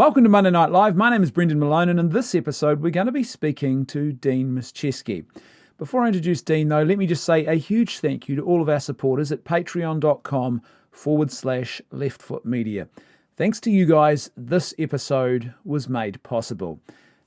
Welcome to Monday Night Live. My name is Brendan Malone, and in this episode, we're going to be speaking to Dean Mischewski. Before I introduce Dean, though, let me just say a huge thank you to all of our supporters at patreon.com/leftfootmedia. Thanks to you guys, this episode was made possible.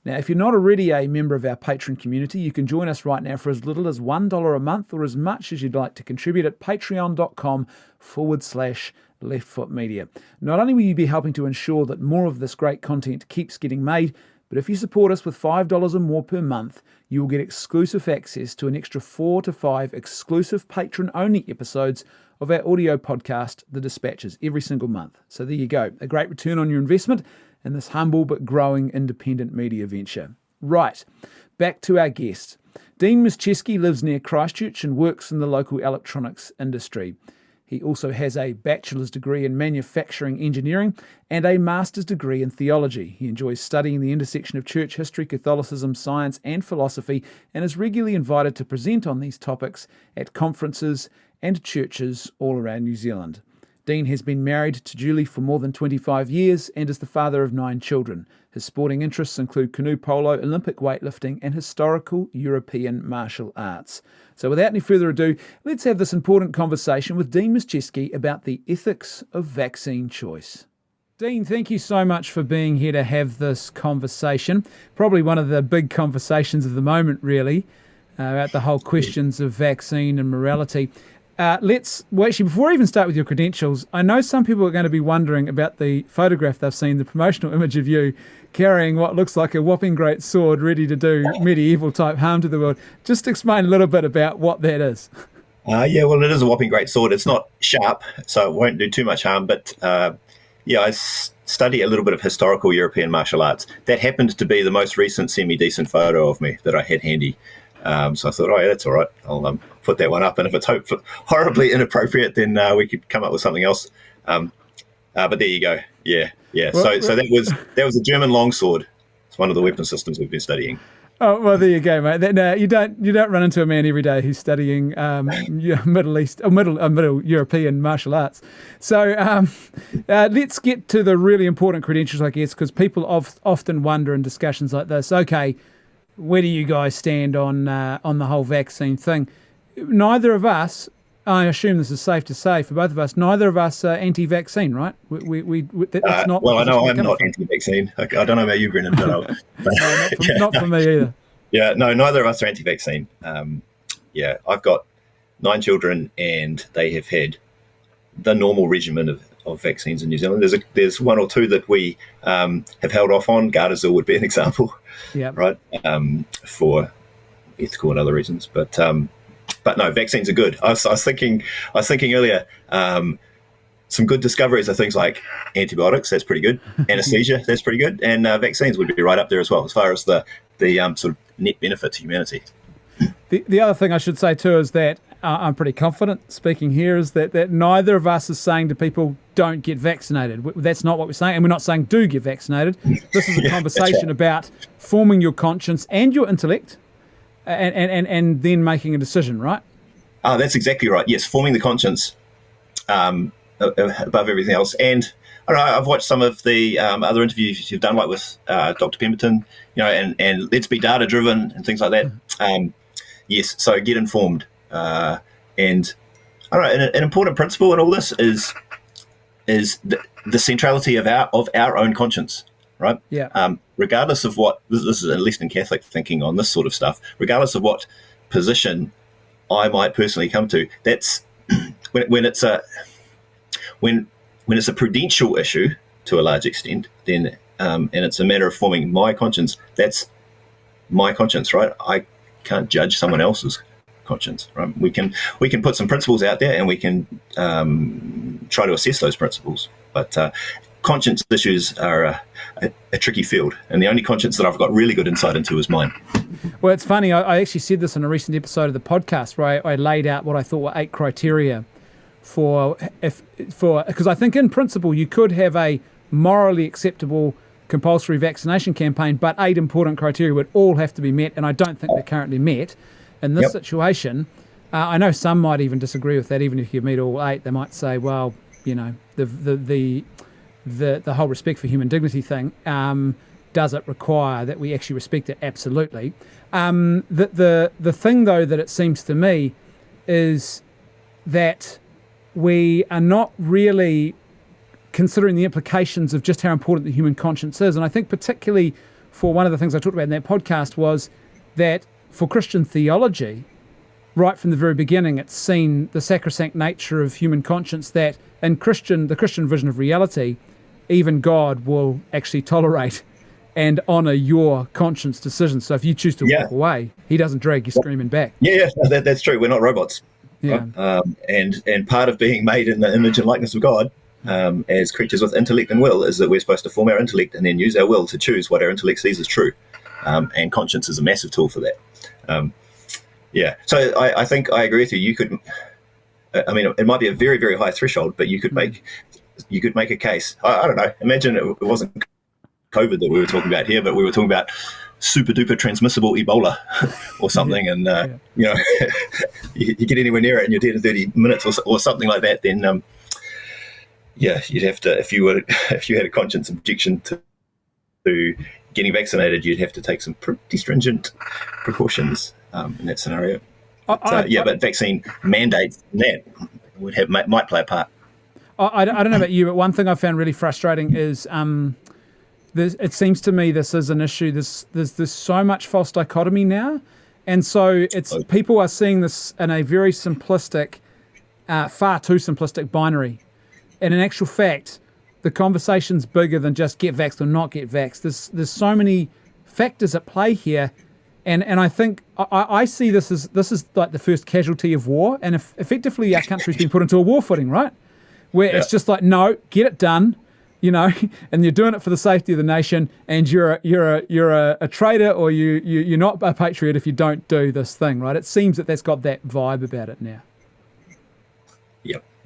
Now, if you're not already a member of our Patreon community, you can join us right now for as little as $1 a month or as much as you'd like to contribute at patreon.com/leftfootmedia. Not only will you be helping to ensure that more of this great content keeps getting made, but if you support us with $5 or more per month, you will get exclusive access to an extra 4 to 5 exclusive patron-only episodes of our audio podcast, The Dispatches, every single month. So there you go, a great return on your investment in this humble but growing independent media venture. Right, back to our guest. Dean Mischewski lives near Christchurch and works in the local electronics industry. He also has a bachelor's degree in manufacturing engineering and a master's degree in theology. He enjoys studying the intersection of church history, Catholicism, science and philosophy, and is regularly invited to present on these topics at conferences and churches all around New Zealand. Dean has been married to Julie for more than 25 years and is the father of 9 children. His sporting interests include canoe polo, Olympic weightlifting, and historical European martial arts. So without any further ado, let's have this important conversation with Dean Mischewski about the ethics of vaccine choice. Dean, thank you so much for being here to have this conversation. Probably one of the big conversations of the moment, really, about the whole questions of vaccine and morality. Before I even start with your credentials, I know some people are going to be wondering about the photograph they've seen, the promotional image of you carrying what looks like a whopping great sword ready to do medieval type harm to the world. Just explain a little bit about what that is. Well, it is a whopping great sword. It's not sharp, so it won't do too much harm, but I study a little bit of historical European martial arts. That happened to be the most recent semi-decent photo of me that I had handy. So I thought, that's all right. I'll put that one up, and if it's horribly inappropriate, then we could come up with something else. But there you go. Yeah. So that was a German longsword. It's one of the weapon systems we've been studying. Oh well, there you go, mate. You don't run into a man every day who's studying Middle East or Middle European martial arts. So let's get to the really important credentials, I guess, because people often wonder in discussions like this. Okay, where do you guys stand on the whole vaccine thing? Neither of us, I assume this is safe to say for both of us, neither of us are anti-vaccine, right? That's not. Well, I know I'm not anti-vaccine. I don't know about you, Brendan, but not for me either. Yeah, no, neither of us are anti-vaccine. I've got 9 children, and they have had the normal regimen of vaccines in New Zealand. There's 1 or 2 that we have held off on. Gardasil would be an example, right? For ethical and other reasons, but no, vaccines are good. I was thinking earlier. Some good discoveries are things like antibiotics. That's pretty good. Anesthesia. That's pretty good. And vaccines would be right up there as well as far as the sort of net benefit to humanity. The other thing I should say too is that I'm pretty confident speaking here is that neither of us is saying to people don't get vaccinated. That's not what we're saying, and we're not saying do get vaccinated. This is a conversation about forming your conscience and your intellect, and then making a decision, right? Oh, that's exactly right. Yes, forming the conscience above everything else. And I don't know, I've watched some of the other interviews you've done, like with Dr. Pemberton, and let's be data driven and things like that. Yes, so get informed. And I don't know, an important principle in all this is the centrality of our own conscience, right? Yeah. Regardless of what this is, at least in Catholic thinking on this sort of stuff, regardless of what position I might personally come to, that's when it's a prudential issue to a large extent, then and it's a matter of forming my conscience. That's my conscience, right? I can't judge someone else's conscience, right? We can put some principles out there, and we can try to assess those principles. But conscience issues are a tricky field, and the only conscience that I've got really good insight into is mine. Well, it's funny. I actually said this in a recent episode of the podcast where I laid out what I thought were 8 criteria because I think in principle you could have a morally acceptable compulsory vaccination campaign, but 8 important criteria would all have to be met, and I don't think they're currently met in this situation. I know some might even disagree with that. Even if you meet all 8, they might say, well, the the whole respect for human dignity thing, does it require that we actually respect it? Absolutely. The thing, though, that it seems to me is that we are not really considering the implications of just how important the human conscience is. And I think particularly for one of the things I talked about in that podcast was that for Christian theology, right from the very beginning, it's seen the sacrosanct nature of human conscience, that in the Christian vision of reality, even God will actually tolerate and honour your conscience decisions. So if you choose to walk away, he doesn't drag you screaming back. Yeah, that's true. We're not robots. Yeah. Right? And part of being made in the image and likeness of God, as creatures with intellect and will, is that we're supposed to form our intellect and then use our will to choose what our intellect sees as true. And conscience is a massive tool for that. So I think I agree with you. You could, it might be a very, very high threshold, but you could make a case. I don't know. Imagine it wasn't COVID that we were talking about here, but we were talking about super duper transmissible Ebola or something, and you get anywhere near it and you're dead in 30 minutes or something like that. Then you'd have to, if you had a conscience objection to getting vaccinated, you'd have to take some pretty stringent precautions in that scenario. But vaccine mandates might play a part. I don't know about you, but one thing I found really frustrating is it seems to me this is an issue. There's so much false dichotomy now, and so people are seeing this in a very simplistic, far too simplistic binary. And in actual fact, the conversation's bigger than just get vaxxed or not get vaxxed. There's so many factors at play here, and I think I see this is like the first casualty of war, and effectively our country's been put into a war footing, right? Where it's just like, no, get it done. And you're doing it for the safety of the nation, and you're a traitor, or you're not a patriot if you don't do this thing, right? It seems that's got that vibe about it now.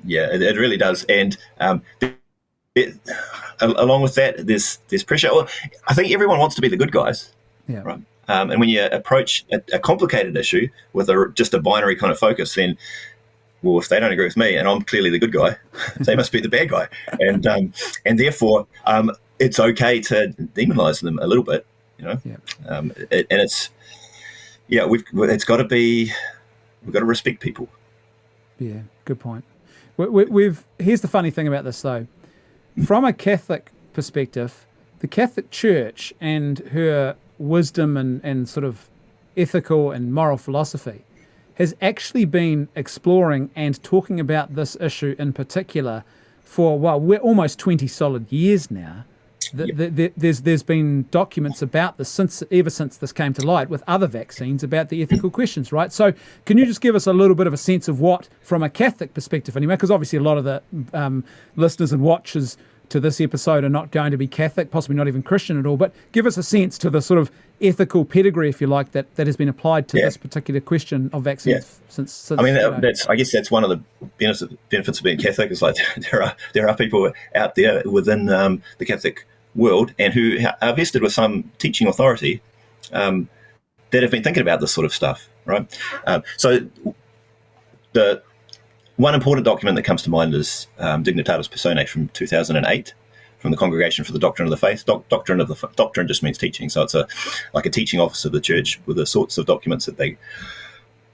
Yeah, it really does, and along with that, there's pressure. Well, I think everyone wants to be the good guys, right? And when you approach a complicated issue with just a binary kind of focus, then, well, if they don't agree with me and I'm clearly the good guy, they must be the bad guy. And therefore, it's okay to demonize them a little bit, we've got to respect people. Yeah, good point. Here's the funny thing about this, though. From a Catholic perspective, the Catholic Church and her wisdom and sort of ethical and moral philosophy has actually been exploring and talking about this issue in particular for, we're almost 20 solid years now. There's been documents about this ever since this came to light with other vaccines about the ethical questions, right? So can you just give us a little bit of a sense of what, from a Catholic perspective anyway, because obviously a lot of the listeners and watchers to this episode are not going to be Catholic, possibly not even Christian at all, but give us a sense to the sort of ethical pedigree, if you like, that has been applied to this particular question of vaccines since I guess that's one of the benefits of being Catholic, is like there are people out there within the Catholic world and who are vested with some teaching authority that have been thinking about this sort of stuff, right? So the one important document that comes to mind is Dignitas Personae from 2008 from the Congregation for the Doctrine of the Faith. Doctrine just means teaching, so it's like a teaching office of the church, with the sorts of documents that they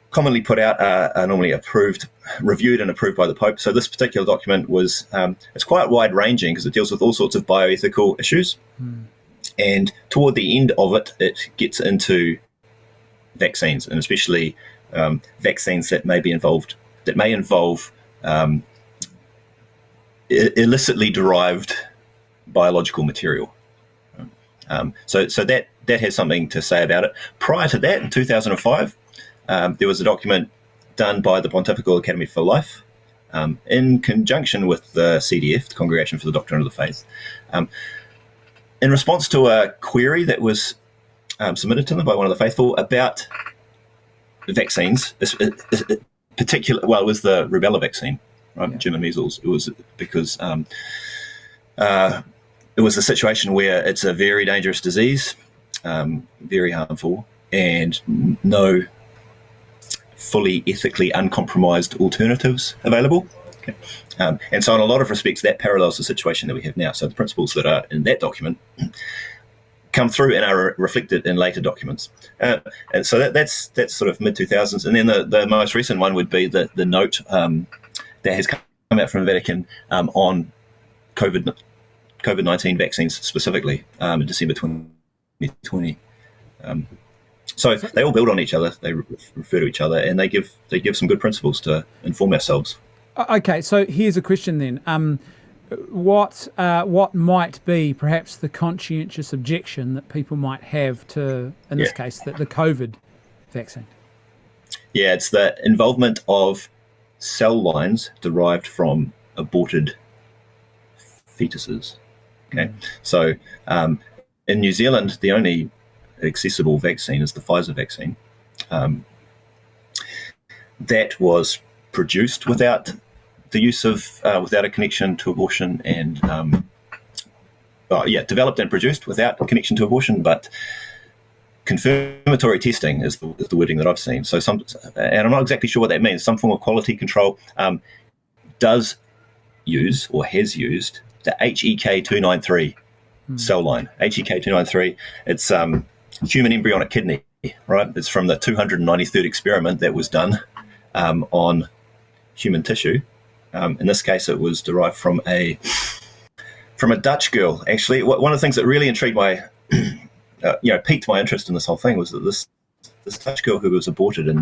commonly put out are normally reviewed and approved by the Pope. So this particular document it's quite wide-ranging because it deals with all sorts of bioethical issues. And toward the end of it, it gets into vaccines, and especially vaccines that may involve illicitly derived biological material. So that has something to say about it. Prior to that, in 2005, there was a document done by the Pontifical Academy for Life in conjunction with the CDF, the Congregation for the Doctrine of the Faith, in response to a query that was submitted to them by one of the faithful about vaccines. It was the Rubella Vaccine, right? German measles. It was because it was a situation where it's a very dangerous disease, very harmful, and no fully ethically uncompromised alternatives available. Okay. And so in a lot of respects, that parallels the situation that we have now. So the principles that are in that document come through and are reflected in later documents. And so that's sort of mid-2000s. And then the most recent one would be the note that has come out from the Vatican on COVID-19 vaccines specifically in December 2020. So they all build on each other. They refer to each other, and they give some good principles to inform ourselves. Okay, so here's a question then. What might be perhaps the conscientious objection that people might have to, in this case, the COVID vaccine? Yeah, it's the involvement of cell lines derived from aborted fetuses. Okay, so in New Zealand, the only accessible vaccine is the Pfizer vaccine. That was produced without the use of without a connection to abortion, and developed and produced without a connection to abortion, but confirmatory testing is the wording that I've seen. So and I'm not exactly sure what that means. Some form of quality control does use or has used the HEK293 cell line. HEK293. It's human embryonic kidney, right? It's from the 293rd experiment that was done on human tissue. In this case, it was derived from a Dutch girl. Actually, one of the things that really intrigued piqued my interest in this whole thing was that this Dutch girl who was aborted in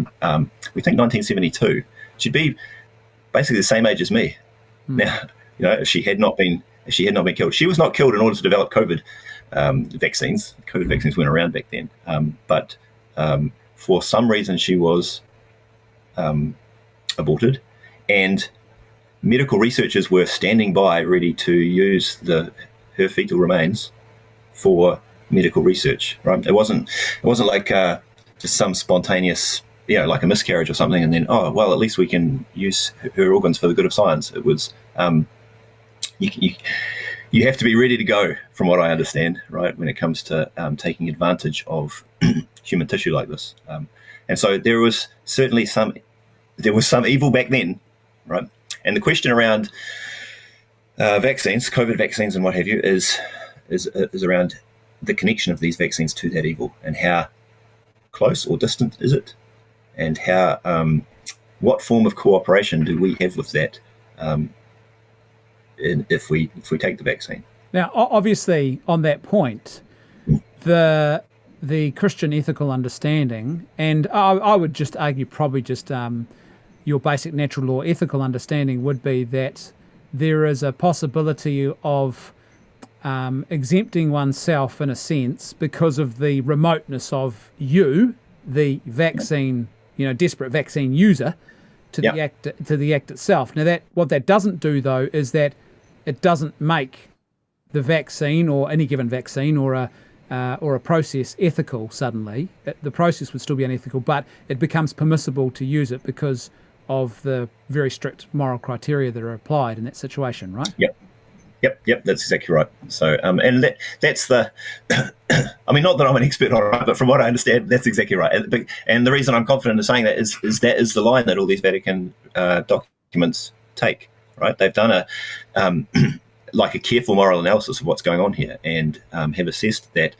we think 1972. She'd be basically the same age as me. Now, if she had not been killed, she was not killed in order to develop COVID vaccines. COVID vaccines weren't around back then, but for some reason she was aborted, and medical researchers were standing by ready to use her fetal remains for medical research. Right? It wasn't like just some spontaneous, like a miscarriage or something, and then at least we can use her organs for the good of science. It was you have to be ready to go, from what I understand, right, when it comes to taking advantage of human tissue like this. And so there was certainly some evil back then, right? And the question around vaccines, COVID vaccines and what have you, is around the connection of these vaccines to that evil, and how close or distant is it, and how what form of cooperation do we have with that if we take the vaccine. Now, obviously, on that point, the Christian ethical understanding, and I would just argue probably just your basic natural law ethical understanding would be that there is a possibility of exempting oneself in a sense because of the remoteness of you, the vaccine, desperate vaccine user, to the act itself. Now, what that doesn't do though is that it doesn't make the vaccine or any given vaccine or a process ethical suddenly. The process would still be unethical, but it becomes permissible to use it because of the very strict moral criteria that are applied in that situation, right? Yep, that's exactly right. So, and that's the, I mean, not that I'm an expert on it, but from what I understand, that's exactly right. And the reason I'm confident in saying that is that is the line that all these Vatican documents take, right? They've done a careful moral analysis of what's going on here, and have assessed that,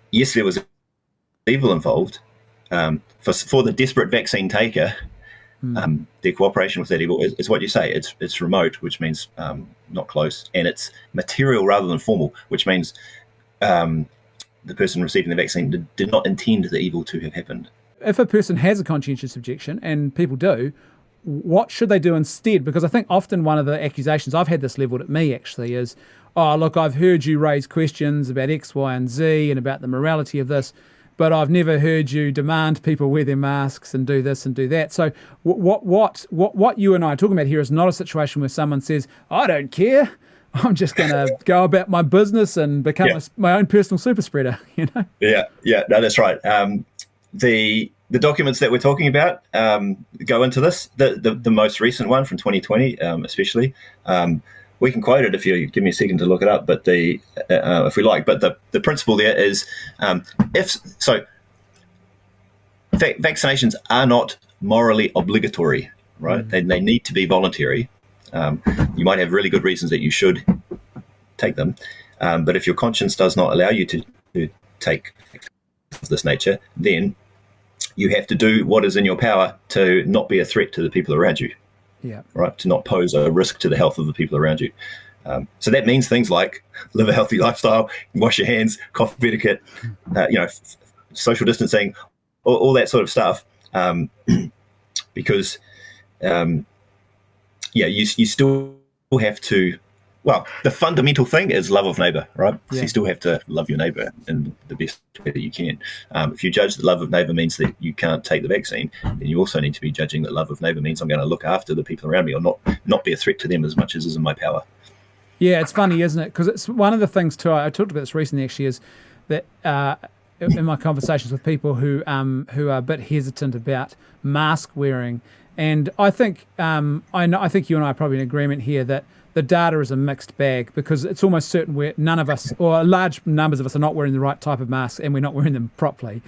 yes, there was evil involved. For the desperate vaccine taker, their cooperation with that evil is what you say. It's remote, which means not close, and it's material rather than formal, which means the person receiving the vaccine did not intend the evil to have happened. If a person has a conscientious objection, and people do, what should they do instead? Because I think often one of the accusations, I've had this levelled at me actually, is, oh, look, I've heard you raise questions about X, Y, and Z and about the morality of this, but I've never heard you demand people wear their masks and do this and do that. So what you and I are talking about here is not a situation where someone says, I don't care, I'm just going to go about my business and become my own personal super spreader, Yeah, no, that's right. The documents that we're talking about go into this. The most recent one from 2020, especially. We can quote it if you give me a second to look it up. But if we like, but the principle there is, vaccinations are not morally obligatory, right? They need to be voluntary, You might have really good reasons that you should take them, but if your conscience does not allow you to take of this nature, then you have to do what is in your power to not be a threat to the people around you. Yeah. Right. To not pose a risk to the health of the people around you. So that means things like live a healthy lifestyle, wash your hands, cough etiquette, social distancing, all that sort of stuff. Because, you still have to. Well, the fundamental thing is love of neighbour, right? So you still have to love your neighbour in the best way that you can. If you judge that love of neighbour means that you can't take the vaccine, then you also need to be judging that love of neighbour means I'm going to look after the people around me or not be a threat to them as much as is in my power. Yeah, it's funny, isn't it? Because it's one of the things too. I talked about this recently, actually, is that in my conversations with people who are a bit hesitant about mask wearing, and I think I think you and I are probably in agreement here that the data is a mixed bag, because it's almost certain where none of us, or large numbers of us, are not wearing the right type of masks, and we're not wearing them properly.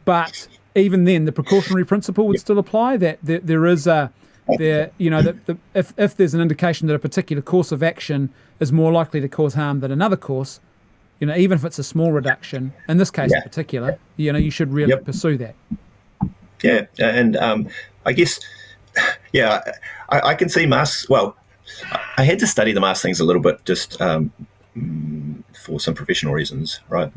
But even then, the precautionary principle would still apply. That there is if there's an indication that a particular course of action is more likely to cause harm than another course, even if it's a small reduction, in this case in particular, you should really pursue that. Yeah, and I guess, I can see masks. Well, I had to study the mask things a little bit just for some professional reasons, right?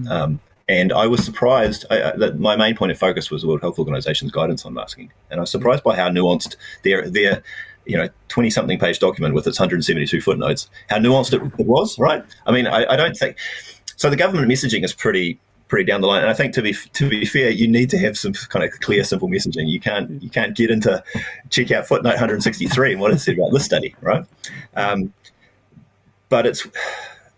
And I was surprised that my main point of focus was the World Health Organization's guidance on masking. And I was surprised by how nuanced their 20-something page document with its 172 footnotes, how nuanced it was, right? I mean, I don't think... So the government messaging is pretty down the line. And I think to be fair, you need to have some kind of clear, simple messaging. You can't get into check out footnote 163 and what it said about this study, right? But it's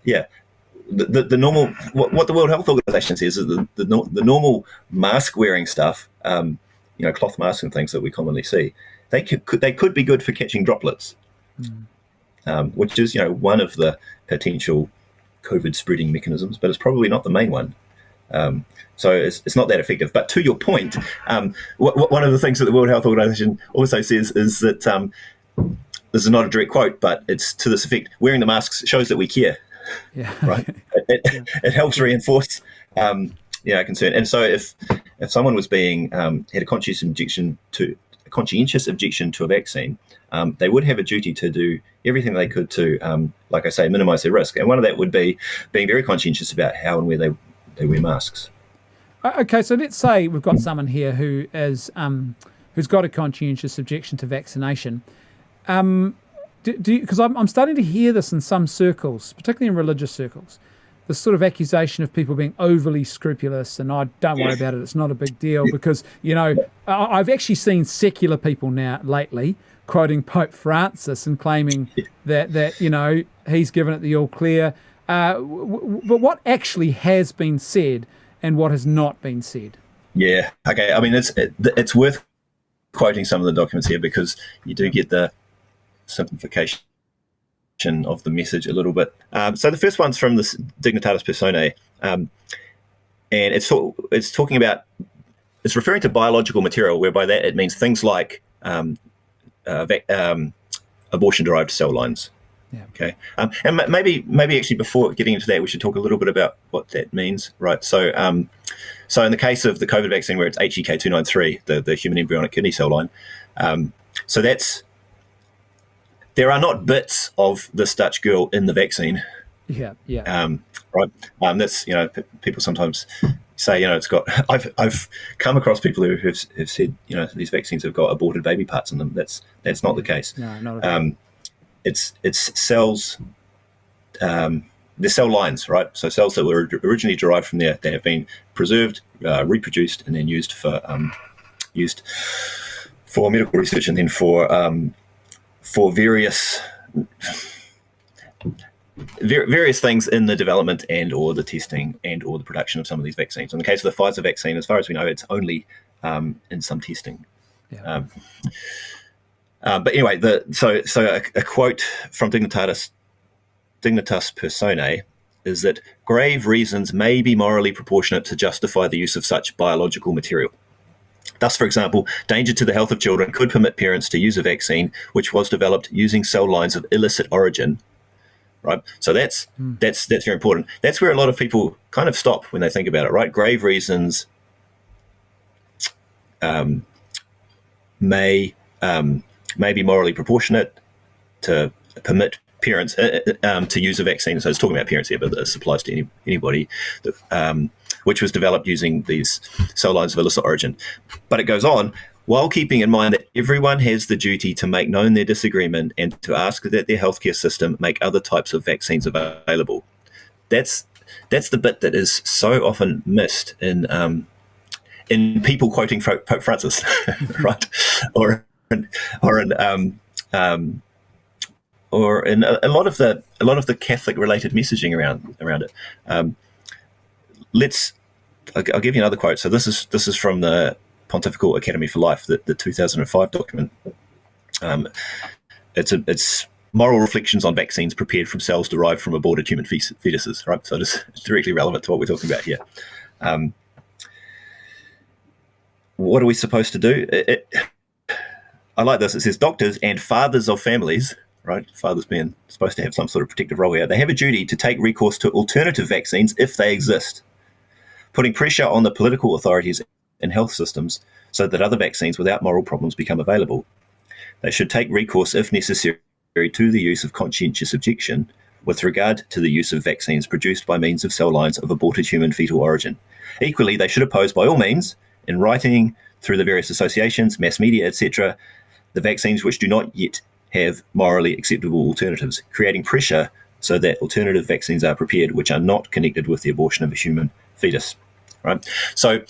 the normal what the World Health Organization says is the normal mask wearing stuff, cloth masks and things that we commonly see. They could be good for catching droplets, which is one of the potential COVID spreading mechanisms, but it's probably not the main one. So it's not that effective. But to your point, one of the things that the World Health Organization also says is that this is not a direct quote, but it's to this effect: wearing the masks shows that we care. Yeah. Right. It helps reinforce concern. And so if someone was had a conscientious objection to a vaccine, they would have a duty to do everything they could to, like I say, minimize their risk. And one of that would be being very conscientious about how and where they wear masks. Okay, so let's say we've got someone here who is who's got a conscientious objection to vaccination. Because I'm starting to hear this in some circles, particularly in religious circles, this sort of accusation of people being overly scrupulous, and I don't worry about it, it's not a big deal, because, I've actually seen secular people now lately quoting Pope Francis and claiming that he's given it the all clear. But what actually has been said and what has not been said? Yeah, okay. I mean, it's worth quoting some of the documents here, because you do get the simplification of the message a little bit. So the first one's from this Dignitas Personae, and it's talking about, it's referring to biological material, whereby that it means things like abortion-derived cell lines. Yeah. Okay. And maybe actually before getting into that, we should talk a little bit about what that means, right? So in the case of the COVID vaccine, where it's HEK293, the human embryonic kidney cell line, so there are not bits of this Dutch girl in the vaccine. Yeah. Right. That's people sometimes say it's got. I've come across people who have said these vaccines have got aborted baby parts in them. That's not the case. No, not at all. It's cells. They're cell lines, right? So cells that were originally derived from there, they have been preserved, reproduced, and then used for medical research, and then for various things in the development and or the testing and or the production of some of these vaccines. In the case of the Pfizer vaccine, as far as we know, it's only in some testing. Yeah. But anyway, so a quote from Dignitas Personae is that grave reasons may be morally proportionate to justify the use of such biological material. Thus, for example, danger to the health of children could permit parents to use a vaccine which was developed using cell lines of illicit origin. Right, so that's very important. That's where a lot of people kind of stop when they think about it. Right, grave reasons may be morally proportionate to permit parents to use a vaccine. So it's talking about parents here, but this applies to anybody. Which was developed using these cell lines of illicit origin. But it goes on, while keeping in mind that everyone has the duty to make known their disagreement and to ask that their healthcare system make other types of vaccines available. That's the bit that is so often missed in people quoting Pope Francis, right? Or in a lot of the Catholic related messaging around it. I'll give you another quote. So this is from the Pontifical Academy for Life, the 2005 document. It's moral reflections on vaccines prepared from cells derived from aborted human fetuses, right? So it's directly relevant to what we're talking about here. What are we supposed to do? I like this. It says doctors and fathers of families, right? Fathers being supposed to have some sort of protective role here. They have a duty to take recourse to alternative vaccines if they exist, putting pressure on the political authorities and health systems so that other vaccines without moral problems become available. They should take recourse, if necessary, to the use of conscientious objection with regard to the use of vaccines produced by means of cell lines of aborted human fetal origin. Equally, they should oppose by all means, in writing, through the various associations, mass media, etc., the vaccines which do not yet have morally acceptable alternatives, creating pressure so that alternative vaccines are prepared which are not connected with the abortion of a human fetus. Right. So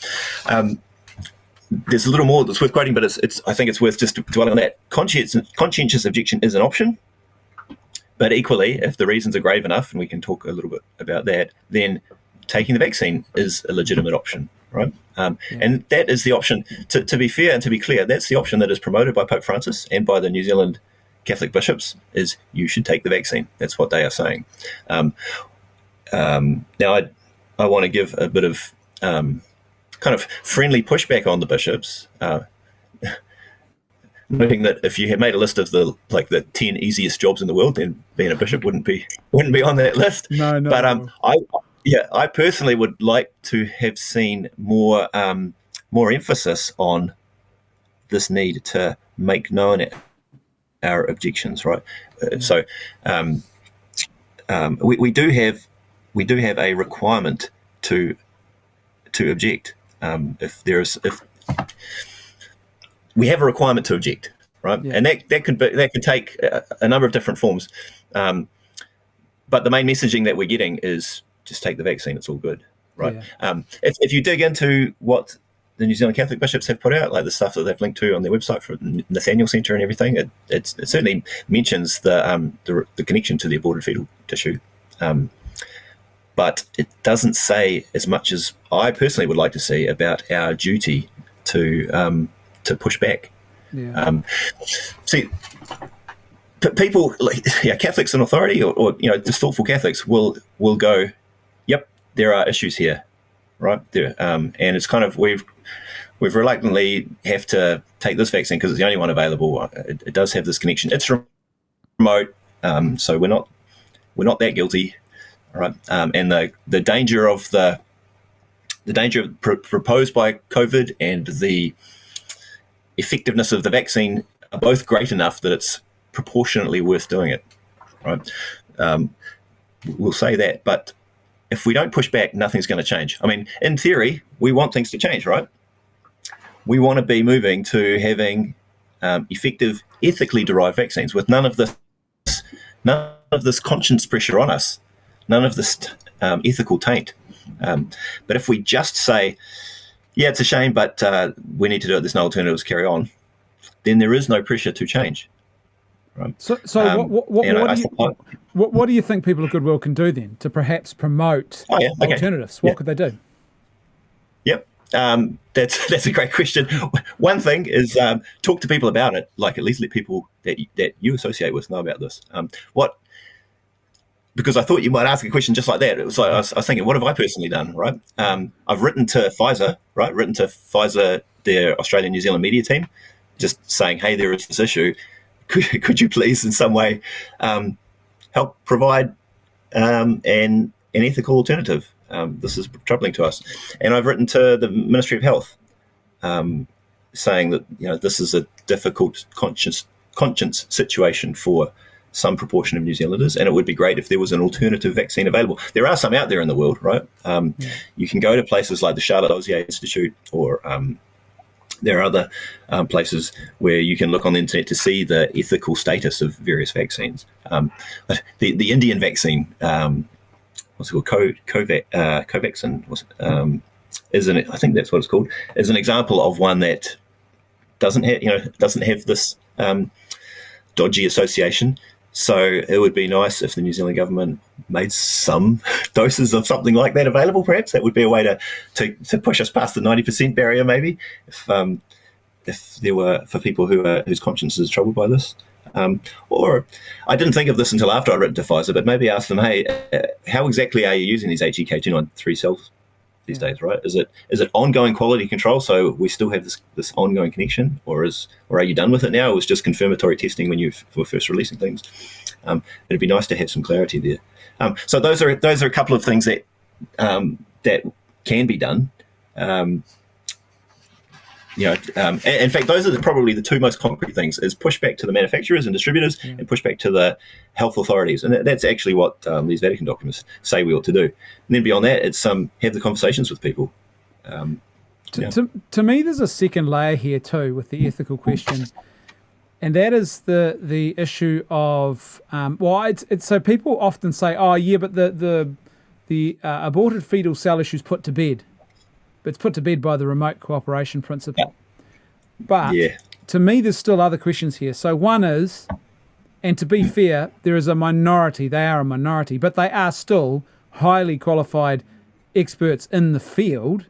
there's a little more that's worth quoting, but I think it's worth just dwelling on that. Conscientious objection is an option, but equally, if the reasons are grave enough, and we can talk a little bit about that, then taking the vaccine is a legitimate option, right? And that is the option. To be fair and to be clear, that's the option that is promoted by Pope Francis and by the New Zealand Catholic bishops. Is you should take the vaccine. That's what they are saying. Now, I want to give a bit of kind of friendly pushback on the bishops, noting that if you had made a list of the 10 easiest jobs in the world, then being a bishop wouldn't be on that list. No. But I personally would like to have seen more emphasis on this need to make known our objections. Right. So we do have a requirement to object. If we have a requirement to object, right? Yeah. And that could take a number of different forms. But the main messaging that we're getting is just take the vaccine; it's all good, right? Yeah. If you dig into what the New Zealand Catholic bishops have put out, like the stuff that they've linked to on their website for the Nathaniel Centre and everything, it certainly mentions the connection to the aborted fetal tissue. But it doesn't say as much as I personally would like to see about our duty to push back. Yeah. See, people, Catholics in authority, or just thoughtful Catholics will go, "Yep, there are issues here, right?" There, and it's kind of we've reluctantly have to take this vaccine because it's the only one available. It does have this connection. It's remote, so we're not that guilty. Right, and the danger of the danger proposed by COVID and the effectiveness of the vaccine are both great enough that it's proportionately worth doing it. Right, we'll say that, but if we don't push back, nothing's going to change. I mean, in theory, we want things to change, right? We want to be moving to having effective, ethically derived vaccines with none of this conscience pressure on us. None of this ethical taint. But if we just say, yeah, it's a shame, but we need to do it, there's no alternatives, carry on, then there is no pressure to change. Right? So what do you think people of goodwill can do then to perhaps promote alternatives? What could they do? Yep. That's a great question. One thing is talk to people about it, like at least let people that you associate with know about this. because I thought you might ask a question just like that. It was like I was thinking, what have I personally done, right? I've written to Pfizer, right? Written to Pfizer, their Australian New Zealand media team, just saying, hey, there is this issue. Could you please, in some way, help provide an ethical alternative? This is troubling to us. And I've written to the Ministry of Health, saying that this is a difficult conscience situation for some proportion of New Zealanders, and it would be great if there was an alternative vaccine available. There are some out there in the world, right? You can go to places like the Charlotte Osier Institute, or there are other places where you can look on the internet to see the ethical status of various vaccines. But the Indian vaccine, what's it called, Covaxin, I think that's what it's called, is an example of one that doesn't have this dodgy association. So it would be nice if the New Zealand government made some doses of something like that available. Perhaps that would be a way to push us past the 90% barrier, maybe, if there were, for people whose conscience is troubled by this. Or I didn't think of this until after I'd written to Pfizer, but maybe ask them, hey, how exactly are you using these HEK293 cells these days, right? Is it ongoing quality control, so we still have this ongoing connection, or are you done with it now? It was just confirmatory testing when you were first releasing things. It'd be nice to have some clarity there. So those are a couple of things that can be done. In fact, those are probably the two most concrete things: is pushback to the manufacturers and distributors, and pushback to the health authorities. And that's actually what these Vatican documents say we ought to do. And then beyond that, it's have the conversations with people. To me, there's a second layer here too with the ethical question, and that is the issue of it's so people often say, oh yeah, but the aborted fetal cell issue is put to bed. It's put to bed by the remote cooperation principle. But to me, there's still other questions here. So one is, and to be fair, there is a minority. They are a minority, but they are still highly qualified experts in the field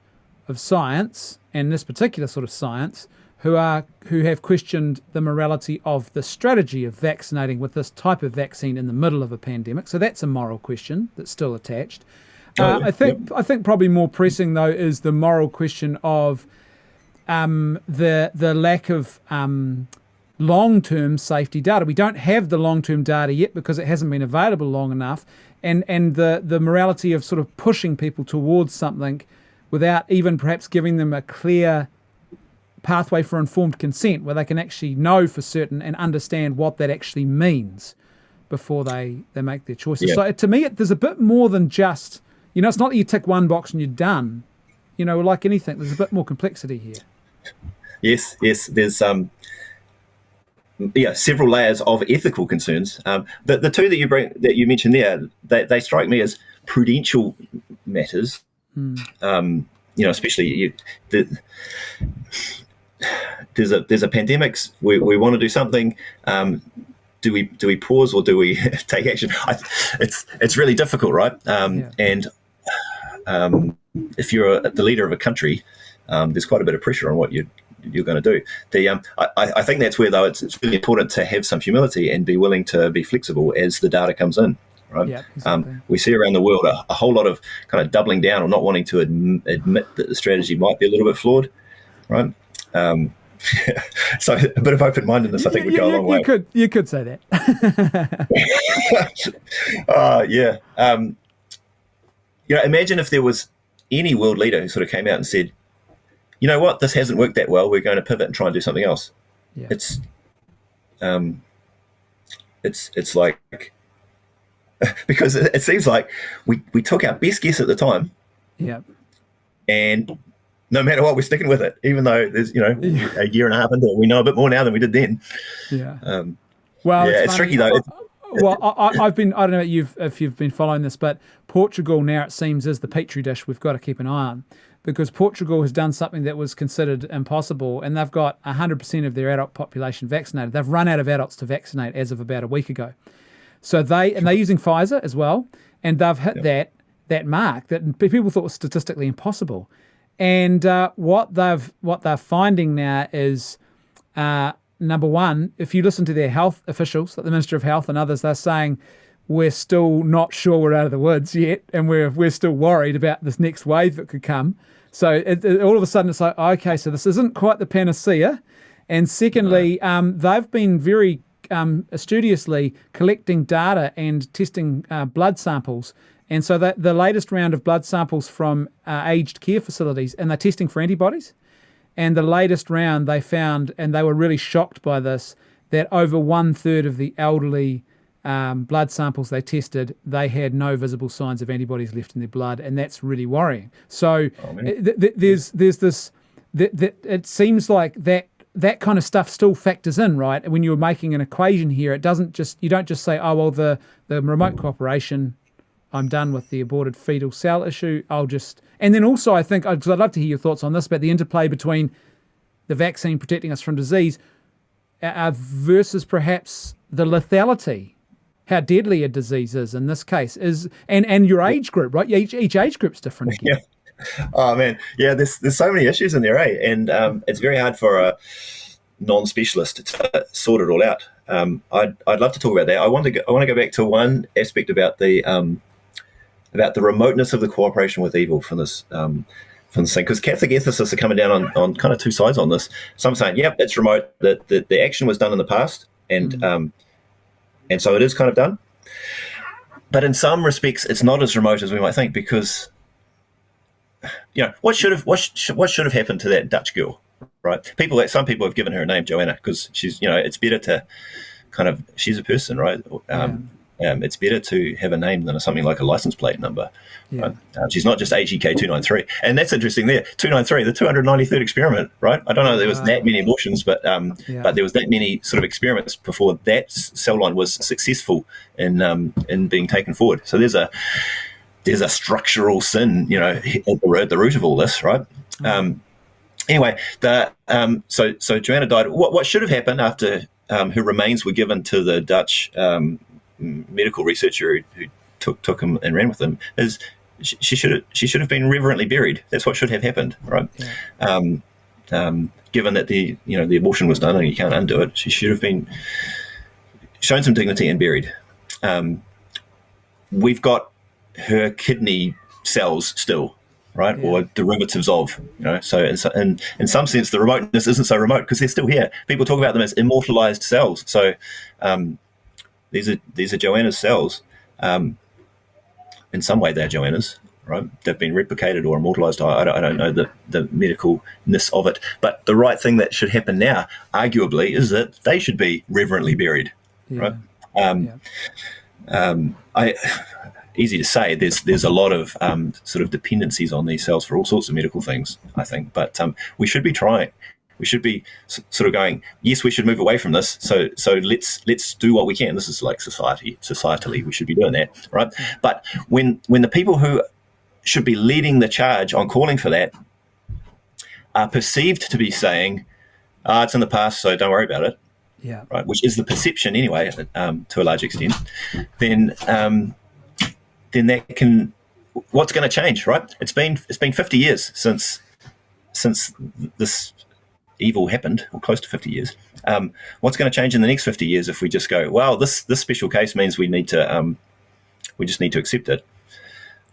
of science, and this particular sort of science, who have questioned the morality of the strategy of vaccinating with this type of vaccine in the middle of a pandemic. So that's a moral question that's still attached. I think probably more pressing though is the moral question of the lack of long-term safety data. We don't have the long-term data yet because it hasn't been available long enough, and the morality of sort of pushing people towards something without even perhaps giving them a clear pathway for informed consent where they can actually know for certain and understand what that actually means before they make their choices. Yeah. So to me, there's a bit more than just, it's not that you tick one box and you're done. Like anything, there's a bit more complexity here. Yes. There's several layers of ethical concerns. The two that you mentioned there, they strike me as prudential matters. Especially there's a pandemic. We want to do something. Do we pause or do we take action? It's really difficult, right? And if you're the leader of a country, there's quite a bit of pressure on what you're going to do. I think that's where, though, it's really important to have some humility and be willing to be flexible as the data comes in. Right? Yeah, exactly. We see around the world a whole lot of kind of doubling down or not wanting to admit that the strategy might be a little bit flawed, right? So a bit of open-mindedness, I think, would go a long way. You could say that. Imagine if there was any world leader who sort of came out and said, you know what, this hasn't worked that well, we're going to pivot and try and do something else. Yeah. It's like, because it seems like we took our best guess at the time, and no matter what, we're sticking with it, even though there's a year and a half into it, we know a bit more now than we did then. It's tricky though. I've been, I don't know if you've been following this, but Portugal now, it seems, is the petri dish we've got to keep an eye on, because Portugal has done something that was considered impossible, and they've got 100% of their adult population vaccinated. They've run out of adults to vaccinate as of about a week ago. So they're using Pfizer as well, and they've hit that mark that people thought was statistically impossible. And what they're finding now is, number one, if you listen to their health officials, like the Minister of Health and others, they're saying we're still not sure we're out of the woods yet, and we're still worried about this next wave that could come. So all of a sudden it's like, okay, so this isn't quite the panacea. And secondly, they've been very studiously collecting data and testing blood samples. And so the latest round of blood samples from aged care facilities, and they're testing for antibodies. And the latest round they found, and they were really shocked by this, that over 1/3 of the elderly blood samples they tested, they had no visible signs of antibodies left in their blood, and that's really worrying. So there's this, it seems like that kind of stuff still factors in, right? When you're making an equation here, you don't just say, oh, well, the remote cooperation, I'm done with the aborted fetal cell issue. And then also I think, because I'd love to hear your thoughts on this, about the interplay between the vaccine protecting us from disease versus perhaps the lethality, how deadly a disease is in this case, and your age group, right? Each age group's different again. Yeah. Oh man, yeah. There's so many issues in there, and it's very hard for a non-specialist to sort it all out. I'd love to talk about that. I want to go back to one aspect about the remoteness of the cooperation with evil from this thing, because Catholic ethicists are coming down on kind of two sides on this. Some saying, yep, it's remote, that the action was done in the past, and so it is kind of done. But in some respects, it's not as remote as we might think, because what should have happened to that Dutch girl, right? Some people have given her a name, Joanna, because she's it's better to she's a person, right? It's better to have a name than something like a license plate number. Yeah. Right? She's not just AGK 293. And that's interesting there. 293, the 293rd experiment, right? I don't know if there was that many abortions, but there was that many sort of experiments before that cell line was successful in being taken forward. So there's a structural sin, at the root of all this, right? Anyway, so Joanna died. What should have happened after her remains were given to the Dutch medical researcher who took him and ran with him is she should have been reverently buried. That's what should have happened, right? Yeah. Given that the abortion was done and you can't undo it, she should have been shown some dignity and buried. We've got her kidney cells still, right? Yeah. Or derivatives of, so in some sense the remoteness isn't so remote because they're still here. People talk about them as immortalized cells. So these are Joanna's cells. In some way they're Joanna's, right? They've been replicated or immortalized. I don't know the medicalness of it, but the right thing that should happen now, arguably, is that they should be reverently buried, right? Easy to say. There's a lot of sort of dependencies on these cells for all sorts of medical things, I think. But we should be trying. We should be sort of going, yes, we should move away from this. So let's do what we can. This is like societally, we should be doing that, right? But when the people who should be leading the charge on calling for that are perceived to be saying, it's in the past, so don't worry about it. Yeah. Right. Which is the perception anyway, to a large extent. Then that can, what's going to change, right? It's been 50 years since this evil happened, or close to 50 years. What's going to change in the next 50 years if we just go, well, this special case means we just need to accept it.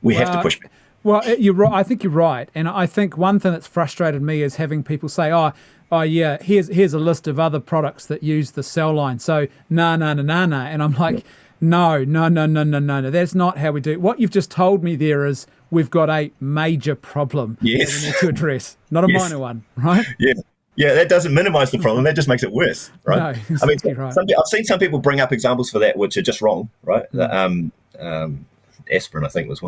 We have to push back. Well, you're right. I think you're right, and I think one thing that's frustrated me is having people say, "Oh yeah, here's a list of other products that use the cell line." So no, and I'm like, no. That's not how we do it. What you've just told me there is we've got a major problem that we need to address, not a minor one, right? Yeah. Yeah, that doesn't minimize the problem. That just makes it worse, right? No, exactly right. I've seen some people bring up examples for that which are just wrong, right? Aspirin, I think, was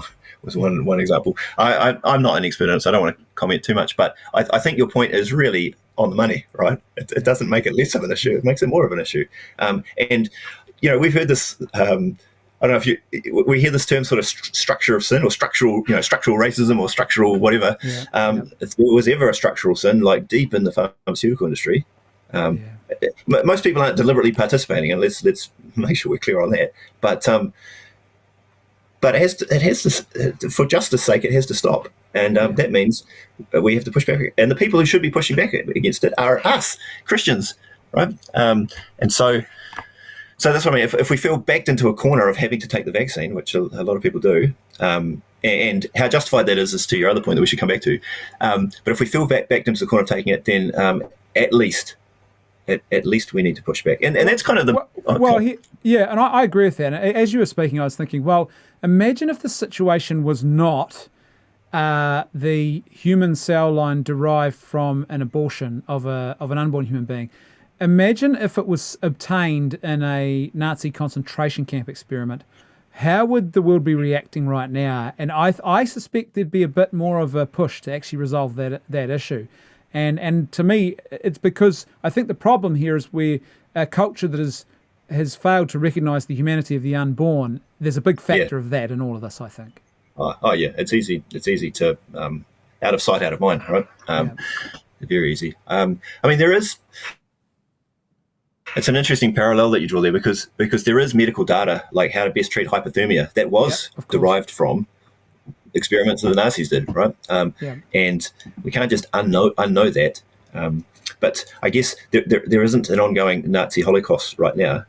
one example. I'm not an expert in it, so I don't want to comment too much. But I think your point is really on the money, right? It doesn't make it less of an issue; it makes it more of an issue. And we've heard this. I don't know if we hear this term sort of structure of sin or structural racism or structural whatever. If there was ever a structural sin, like deep in the pharmaceutical industry, most people aren't deliberately participating, and let's make sure we're clear on that. But it has to, for justice sake, it has to stop, and that means we have to push back. And the people who should be pushing back against it are us, Christians, right? And so So that's what I mean. If we feel backed into a corner of having to take the vaccine, which a lot of people do, and how justified that is to your other point that we should come back to. But if we feel backed into the corner of taking it, then at least we need to push back. And that's kind of the... and I agree with that. As you were speaking, I was thinking, well, imagine if the situation was not the human cell line derived from an abortion of an unborn human being. Imagine if it was obtained in a Nazi concentration camp experiment. How would the world be reacting right now? And I suspect there'd be a bit more of a push to actually resolve that issue. And to me, it's because I think the problem here is where a culture that has failed to recognise the humanity of the unborn. There's a big factor of that in all of this, I think. Oh yeah, it's easy to out of sight, out of mind, right? Very easy. I mean, there is. It's an interesting parallel that you draw there because there is medical data, like how to best treat hypothermia, that was derived from experiments that the Nazis did, right? And we can't just unknow that. But I guess there isn't an ongoing Nazi Holocaust right now,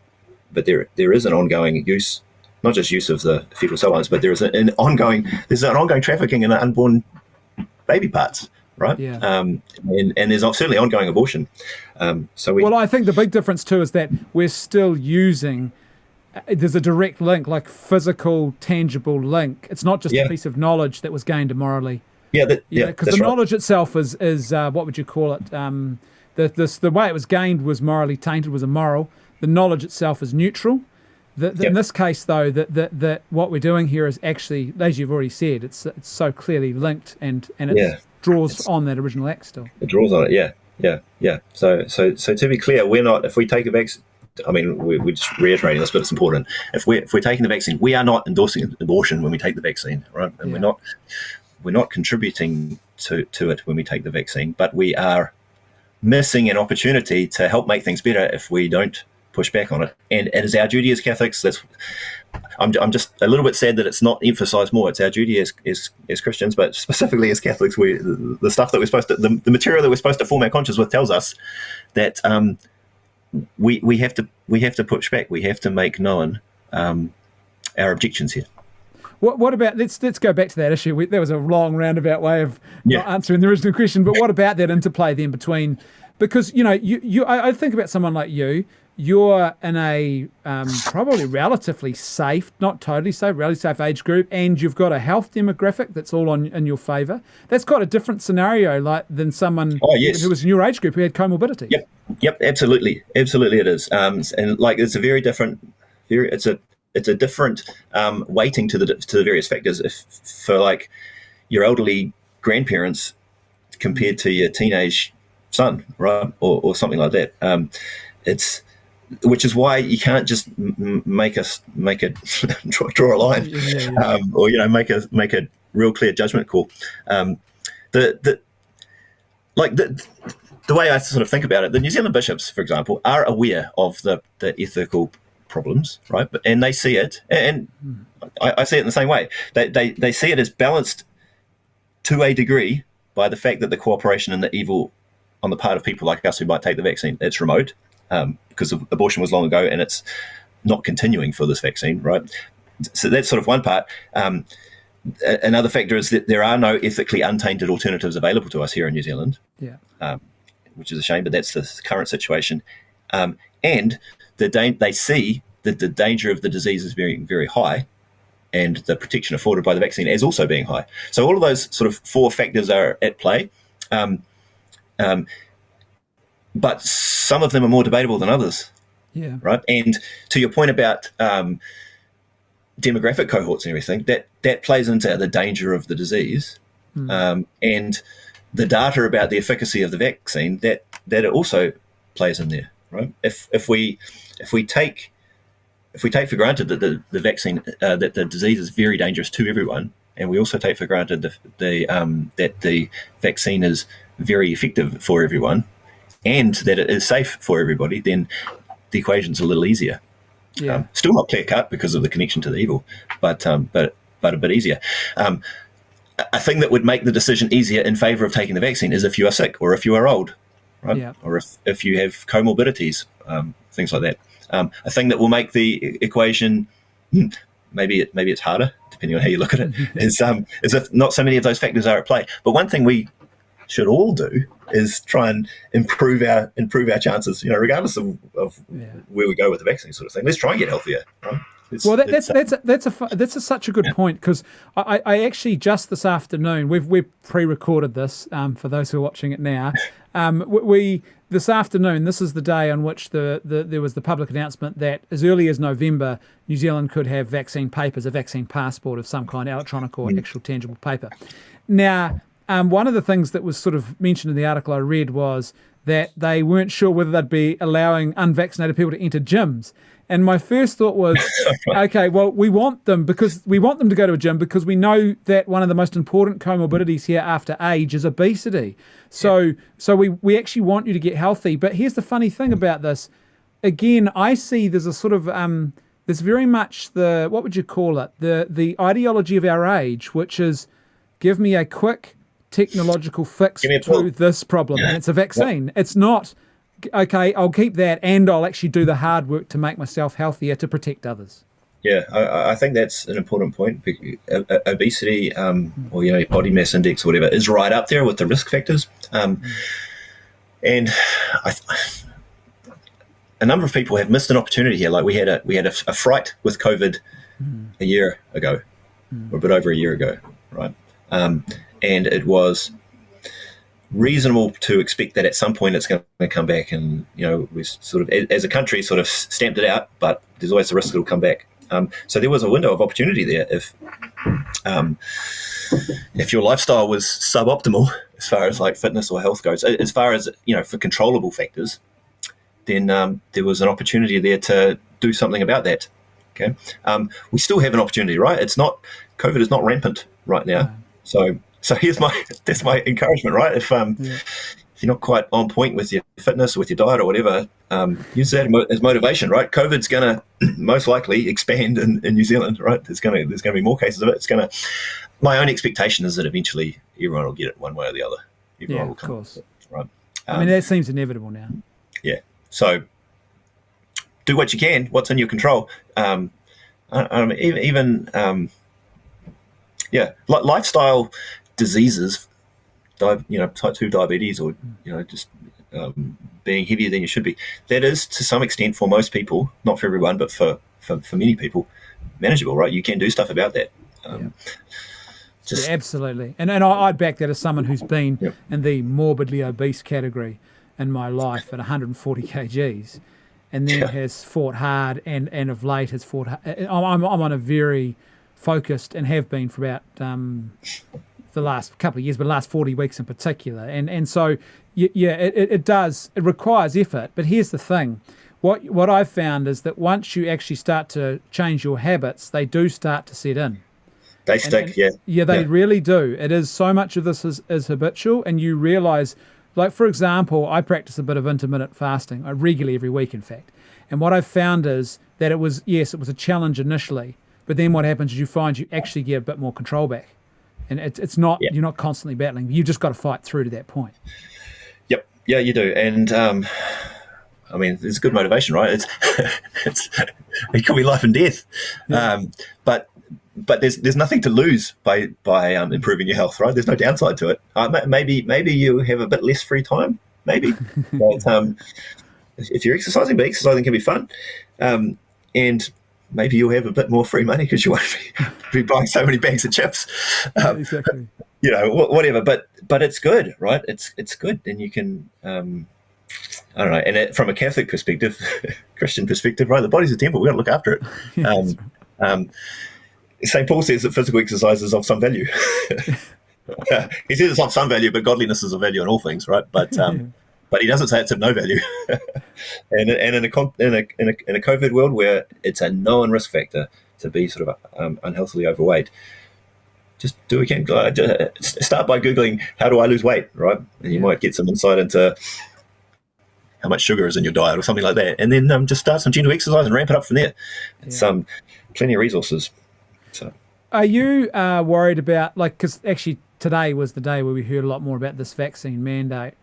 but there is an ongoing use, not just use of the fetal cell lines, but there's an ongoing trafficking in unborn baby parts. Right. Yeah. And there's certainly ongoing abortion. Well, I think the big difference too is that we're still using. There's a direct link, like physical, tangible link. It's not just a piece of knowledge that was gained immorally. Because the knowledge itself is what would you call it? The way it was gained was morally tainted, was immoral. The knowledge itself is neutral. In this case, though, that what we're doing here is actually, as you've already said, it's so clearly linked and it draws on that original act still. It draws on it, yeah. So to be clear, we're not, if we take a vaccine, I mean, we're just reiterating this, but it's important. If we're taking the vaccine, we are not endorsing abortion when we take the vaccine, right? And we're not contributing to it when we take the vaccine, but we are missing an opportunity to help make things better if we don't push back on it. And it is our duty as Catholics. I'm just a little bit sad that it's not emphasized more. It's our duty as Christians, but specifically as Catholics, the stuff that we're supposed to, the material that we're supposed to form our conscience with tells us that we have to push back. We have to make known our objections here. What about, let's go back to that issue. That was a long roundabout way of not answering the original question, but what about that interplay then between, because, I think about someone like you. You're in a probably relatively safe, not totally safe, relatively safe age group, and you've got a health demographic that's all in your favour. That's quite a different scenario than someone who was in your age group who had comorbidity. Yep, absolutely it is. And it's a very different, it's a different weighting to the various factors. If for like your elderly grandparents compared to your teenage son, right, or something like that, which is why you can't just make a draw a line, or make a real clear judgment call. The way I sort of think about it, the New Zealand bishops, for example, are aware of the ethical problems, right? And they see it, and I see it in the same way. They see it as balanced to a degree by the fact that the cooperation and the evil on the part of people like us who might take the vaccine, it's remote. Because abortion was long ago and it's not continuing for this vaccine, right? So that's sort of one part. Another factor is that there are no ethically untainted alternatives available to us here in New Zealand, which is a shame, but that's the current situation. And they see that the danger of the disease is very, very high and the protection afforded by the vaccine as also being high. So all of those sort of four factors are at play. But some of them are more debatable than others, right? And to your point about demographic cohorts and everything, that plays into the danger of the disease, and the data about the efficacy of the vaccine that it also plays in there, right? If we take for granted that the vaccine that the disease is very dangerous to everyone, and we also take for granted that the vaccine is very effective for everyone, and that it is safe for everybody, then the equation's a little easier. Still not clear cut because of the connection to the evil, but a bit easier. A thing that would make the decision easier in favour of taking the vaccine is if you are sick or if you are old, right? Yeah. Or if you have comorbidities, things like that. A thing that will make the equation, maybe it's harder, depending on how you look at it, is if not so many of those factors are at play. But one thing we should all do is try and improve our chances, regardless of where we go with the vaccine sort of thing. Let's try and get healthier, right? That's such a good point, because I actually just this afternoon, we've pre-recorded this for those who are watching it now. We this afternoon, this is the day on which there was the public announcement that as early as November, New Zealand could have vaccine papers, a vaccine passport of some kind, electronic or actual tangible paper. Now, one of the things that was sort of mentioned in the article I read was that they weren't sure whether they'd be allowing unvaccinated people to enter gyms. And my first thought was, okay, well, we want them to go to a gym because we know that one of the most important comorbidities here after age is obesity. So we actually want you to get healthy. But here's the funny thing about this. Again, I see there's a sort of there's very much what would you call it? The ideology of our age, which is give me a quick technological fix to this problem, and it's a vaccine. Yeah. It's not, okay, I'll keep that and I'll actually do the hard work to make myself healthier to protect others. Yeah, I think that's an important point. Obesity, or body mass index or whatever, is right up there with the risk factors. And a number of people have missed an opportunity here. Like we had a fright with COVID a year ago, or a bit over a year ago, right? And it was reasonable to expect that at some point it's going to come back, and we sort of, as a country, sort of stamped it out. But there's always the risk it'll come back. So there was a window of opportunity there. If your lifestyle was suboptimal as far as like fitness or health goes, as far as for controllable factors, then there was an opportunity there to do something about that. Okay, we still have an opportunity, right? COVID is not rampant right now. So that's my encouragement, right? If you're not quite on point with your fitness, with your diet or whatever, use that as motivation, right? COVID's going to most likely expand in New Zealand, right? There's going to be more cases of it. My own expectation is that eventually everyone will get it one way or the other. Everyone will come, of course. Right? I mean, that seems inevitable now. Yeah. So do what you can. What's in your control? Lifestyle diseases, type 2 diabetes, or just being heavier than you should be. That is, to some extent, for most people, not for everyone, but for many people, manageable. Right? You can do stuff about that. Absolutely, and I'd back that as someone who's been in the morbidly obese category in my life at 140 kgs, and then has fought hard, and of late has fought hard. I'm on a very focused, and have been for about the last couple of years, but the last 40 weeks in particular. And so, it requires effort. But here's the thing. What I've found is that once you actually start to change your habits, they do start to set in. They stick, They really do. It is, so much of this is habitual, and you realise, like, for example, I practice a bit of intermittent fasting, regularly every week, in fact. And what I've found is that it was a challenge initially, but then what happens is you find you actually get a bit more control back. And it's not, you're not constantly battling. You've just got to fight through to that point. Yep. Yeah, you do. And I mean, it's good motivation, right? It could be life and death. Yeah. But there's nothing to lose by improving your health, right? There's no downside to it. Maybe you have a bit less free time, maybe. But if you're exercising, but exercising can be fun. And maybe you'll have a bit more free money because you won't be buying so many bags of chips. Exactly. Whatever. But it's good, right? It's good, and you can. I don't know. And from a Catholic perspective, Christian perspective, right? The body's a temple. We've got to look after it. St. Paul says that physical exercise is of some value. He says it's of some value, but godliness is of value in all things, right? But he doesn't say it's of no value. and in a COVID world where it's a known risk factor to be sort of unhealthily overweight, just do what you can. Start by Googling, how do I lose weight, right? And you might get some insight into how much sugar is in your diet or something like that. And then just start some gentle exercise and ramp it up from there. It's plenty of resources. So, are you worried about, because actually today was the day where we heard a lot more about this vaccine mandate?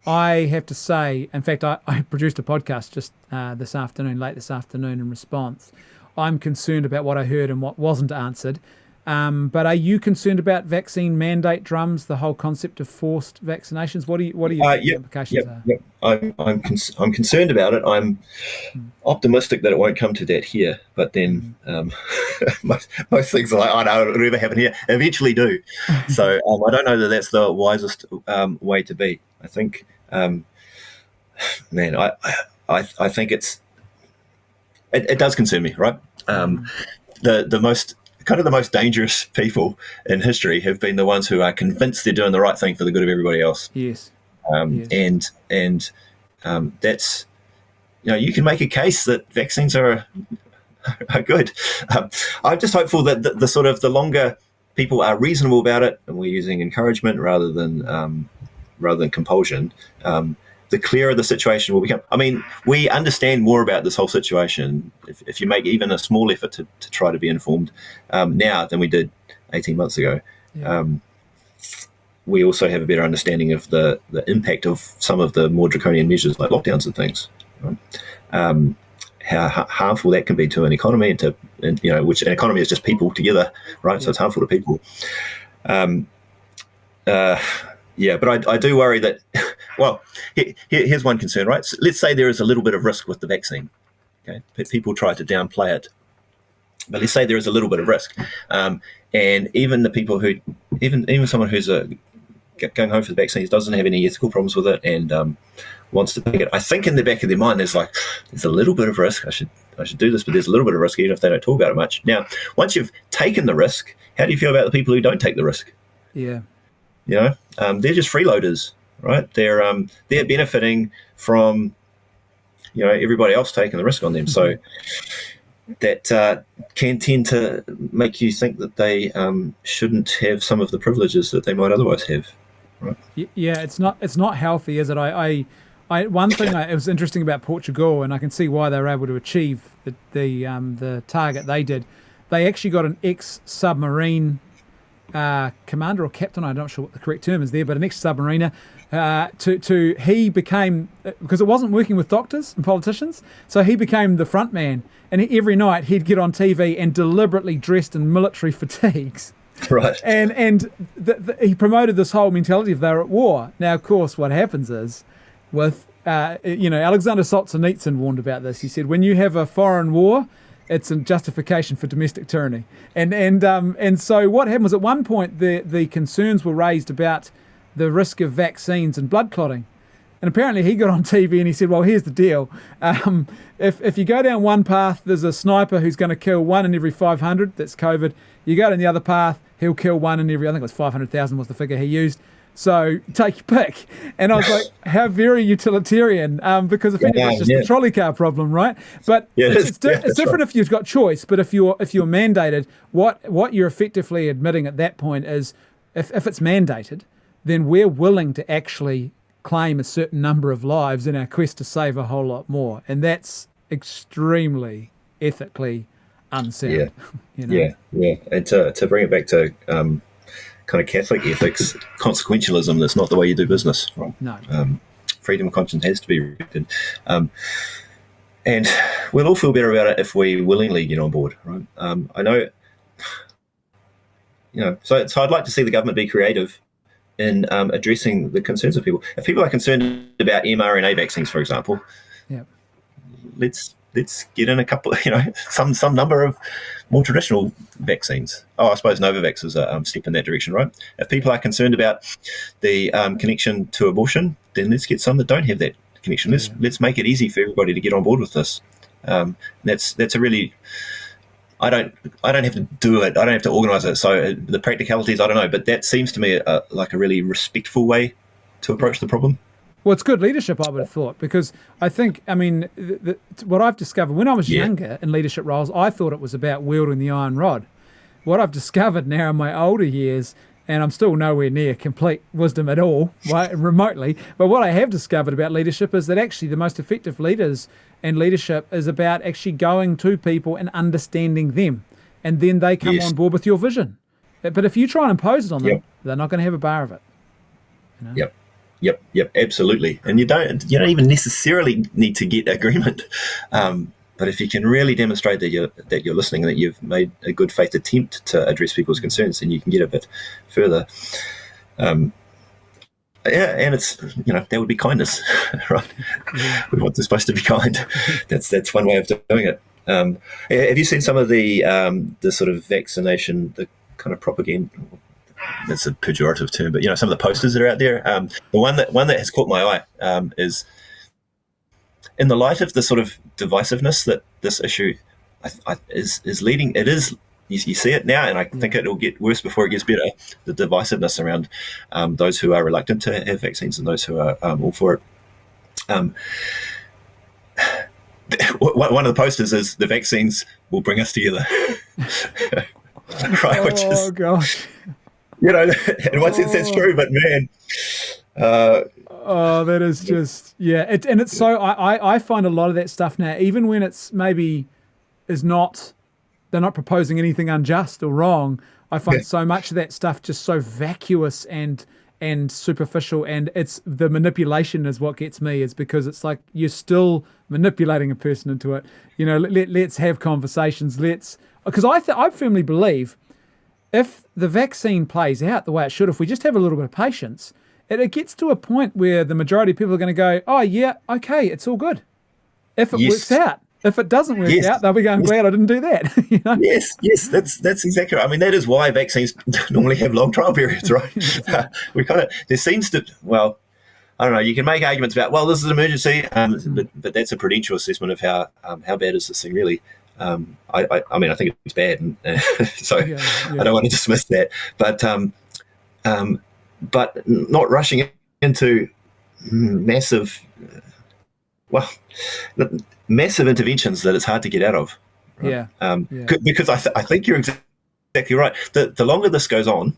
I have to say, in fact, I produced a podcast just late this afternoon in response. I'm concerned about what I heard and what wasn't answered. But are you concerned about vaccine mandate drums, the whole concept of forced vaccinations? What do you think the implications are? Yep. I'm concerned about it. I'm optimistic that it won't come to that here, but then most things are like, oh no, it'll never happen here. Eventually do. So I don't know that that's the wisest way to be. I think, man, I think it does concern me, right? The most dangerous people in history have been the ones who are convinced they're doing the right thing for the good of everybody else. Yes. And that's, you can make a case that vaccines are good. I'm just hopeful that the longer people are reasonable about it, and we're using encouragement rather than compulsion, the clearer the situation will become. I mean, we understand more about this whole situation if you make even a small effort to try to be informed now than we did 18 months ago. Yeah. We also have a better understanding of the impact of some of the more draconian measures like lockdowns and things, right? How harmful that can be to an economy, which an economy is just people together, right? So it's harmful to people. But I do worry that, well, here's one concern, right? So let's say there is a little bit of risk with the vaccine. Okay, people try to downplay it, but let's say there is a little bit of risk, and even the people who, even someone who's going home for the vaccines doesn't have any ethical problems with it and wants to take it. I think in the back of their mind there's a little bit of risk. I should do this, but there's a little bit of risk even if they don't talk about it much. Now, once you've taken the risk, how do you feel about the people who don't take the risk? Yeah. They're just freeloaders, right? They're benefiting from everybody else taking the risk on them. So that can tend to make you think that they shouldn't have some of the privileges that they might otherwise have. Right? Yeah, it's not healthy, is it? One thing it was interesting about Portugal, and I can see why they were able to achieve the target they did. They actually got an ex-submarine commander or captain, I'm not sure what the correct term is there, but an ex-submariner, he became, because it wasn't working with doctors and politicians, so he became the front man, and every night he'd get on TV and deliberately dressed in military fatigues. Right. And he promoted this whole mentality of they're at war. Now, of course, what happens is, with, Alexander Solzhenitsyn warned about this. He said, when you have a foreign war, it's a justification for domestic tyranny. And so what happened was at one point the concerns were raised about the risk of vaccines and blood clotting. And apparently he got on TV and he said, well, here's the deal. If you go down one path, there's a sniper who's going to kill 1 in every 500, that's COVID. You go down the other path, he'll kill 1 in every, I think it was 500,000 was the figure he used. So take your pick. And I was like, how very utilitarian, because effectively it's just the trolley car problem, right? But it's different if you've got choice. But if you're mandated, what you're effectively admitting at that point is if it's mandated, then we're willing to actually claim a certain number of lives in our quest to save a whole lot more. And that's extremely ethically unsound. Yeah. And to bring it back to kind of Catholic ethics, consequentialism, that's not the way you do business. Right? No. Freedom of conscience has to be respected. And we'll all feel better about it if we willingly get on board, right? I know, so I'd like to see the government be creative in addressing the concerns of people. If people are concerned about mRNA vaccines, for example, let's get in a couple, some number of more traditional vaccines. I suppose Novavax is a step in that direction, right? If people are concerned about the connection to abortion, then let's get some that don't have that connection. Let's make it easy for everybody to get on board with this. That's a really, I don't have to do it. I don't have to organise it. So the practicalities, I don't know, but that seems to me like a really respectful way to approach the problem. Well, it's good leadership, I would have thought, because I think, what I've discovered when I was younger in leadership roles, I thought it was about wielding the iron rod. What I've discovered now in my older years, and I'm still nowhere near complete wisdom at all, right, remotely, but what I have discovered about leadership is that actually the most effective leaders and leadership is about actually going to people and understanding them, and then they come on board with your vision. But if you try and impose it on them, they're not going to have a bar of it. Yep. Yep, absolutely. And you don't even necessarily need to get agreement, but if you can really demonstrate that you're listening, that you've made a good faith attempt to address people's concerns, then you can get a bit further. And it's that would be kindness, right? Yeah. We want the supposed to be kind. That's one way of doing it. Have you seen some of the sort of vaccination, the kind of propaganda? That's a pejorative term, but some of the posters that are out there. The one that has caught my eye is, in the light of the sort of divisiveness that this issue is leading. It is. You see it now, and I think it will get worse before it gets better. The divisiveness around those who are reluctant to have vaccines and those who are all for it. One of the posters is, the vaccines will bring us together. Right? Which is, gosh. In one sense that's true, but man. That is just, it's so, I find a lot of that stuff now, even when it's maybe they're not proposing anything unjust or wrong, I find so much of that stuff just so vacuous and superficial, and it's the manipulation is what gets me, is because it's like you're still manipulating a person into it. Let's have conversations, because I firmly believe if the vaccine plays out the way it should, if we just have a little bit of patience, it gets to a point where the majority of people are going to go, oh yeah, okay, it's all good. If it works out. If it doesn't work out, they'll be going, glad I didn't do that. Yes, that's exactly right. I mean, that is why vaccines normally have long trial periods, right? There seems to, I don't know, you can make arguments about, this is an emergency, but that's a prudential assessment of how bad is this thing really. I mean, I think it's bad, and so I don't want to dismiss that. But not rushing into massive interventions that it's hard to get out of. Right? Because I think you're exactly right. The longer this goes on,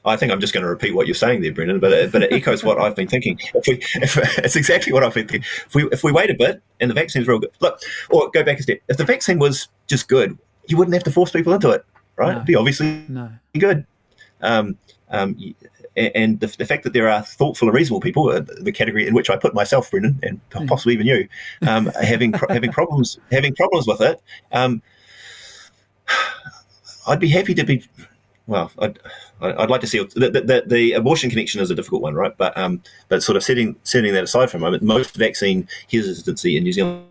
I think I'm just going to repeat what you're saying there, Brendan, but it echoes what I've been thinking. It's exactly what I've been thinking. If we wait a bit and the vaccine's real good, look, or go back a step, if the vaccine was just good, you wouldn't have to force people into it, right? It'd be obviously good. And the fact that there are thoughtful and reasonable people, the category in which I put myself, Brendan, and possibly even you, having problems with it, I'd be happy to be. Well, I'd like to see the abortion connection is a difficult one, right? But sort of setting that aside for a moment, most vaccine hesitancy in New Zealand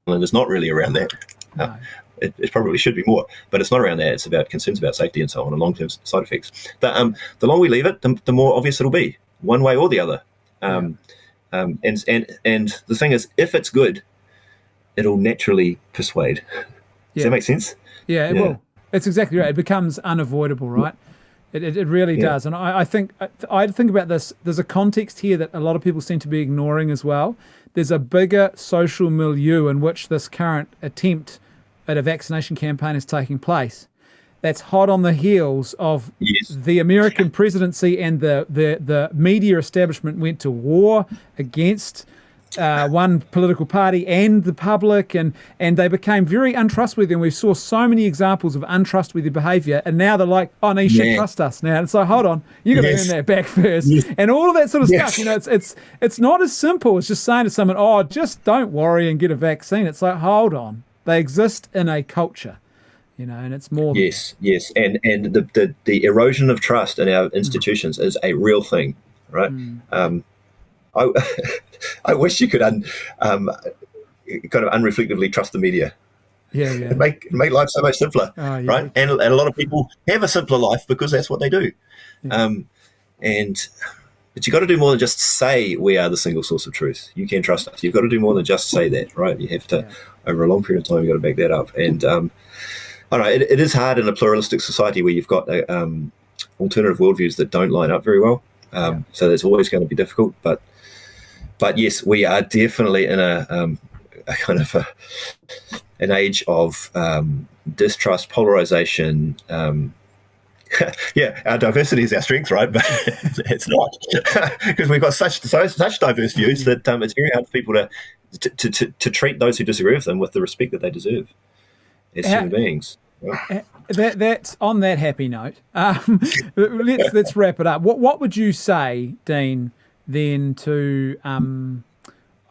is not really around that. No. It probably should be more, but it's not around that. It's about concerns about safety and so on, and long-term side effects. But the longer we leave it, the more obvious it'll be, one way or the other. And the thing is, if it's good, it'll naturally persuade. Does that make sense? Yeah, it will. It's exactly right. It becomes unavoidable, right? It really does. And I think about this. There's a context here that a lot of people seem to be ignoring as well. There's a bigger social milieu in which this current attempt at a vaccination campaign is taking place. That's hot on the heels of the American presidency, and the media establishment went to war against one political party and the public, and they became very untrustworthy, and we saw so many examples of untrustworthy behaviour, and now they're like, oh no, you should trust us now. And so hold on, you got to earn that back first, and all of that sort of stuff. It's not as simple as just saying to someone, oh, just don't worry and get a vaccine. It's like, hold on, they exist in a culture, and it's more than and the erosion of trust in our institutions is a real thing, right? I wish you could kind of unreflectively trust the media. It'd make life so much simpler, right? And a lot of people have a simpler life because that's what they do. But you've got to do more than just say we are the single source of truth. You can trust us. You've got to do more than just say that, right? You have to, over a long period of time, you've got to back that up. And I don't know, it is hard in a pluralistic society where you've got alternative worldviews that don't line up very well. So that's always going to be difficult. But yes, we are definitely in a kind of an age of distrust, polarization. Our diversity is our strength, right? But it's not, because we've got such diverse views that it's very hard for people to treat those who disagree with them with the respect that they deserve as human beings. That's on that happy note. Let's wrap it up. What would you say, Dean, then to